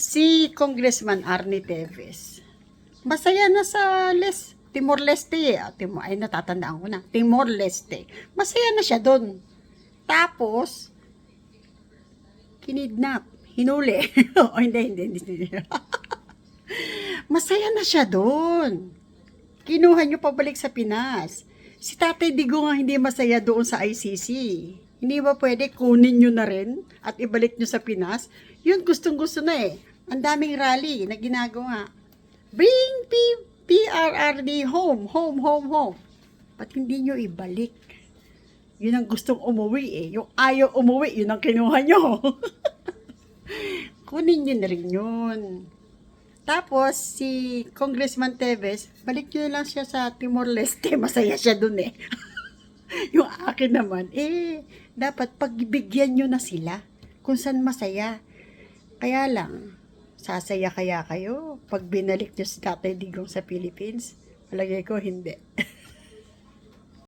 Si Congressman Arnie Teves, masaya na sa Timor-Leste. Ay, natatandaan ko na. Timor-Leste. Masaya na siya doon. Tapos, kinidnap, hinuli. O, hindi. Masaya na siya doon. Kinuha niyo pabalik sa Pinas. Si Tatay Digong nga hindi masaya doon sa ICC. Hindi ba pwede kunin niyo na rin at ibalik niyo sa Pinas? Yun, gustong-gusto na eh. Ang daming rally na ginagawa. Bring PRRD home. Ba't hindi niyo ibalik? Yun ang gustong umuwi eh. Yung ayaw umuwi, yun ang kinuha niyo. Kunin niyo na rin yun. Tapos, si Congressman Teves, balik nyo lang siya sa Timor-Leste. Masaya siya dun eh. Yung akin naman, dapat pagbigyan nyo na sila kung saan masaya. Kaya lang, sasaya kaya kayo pag binalik nyo si Tatay Digong sa Philippines? Palagay ko, hindi.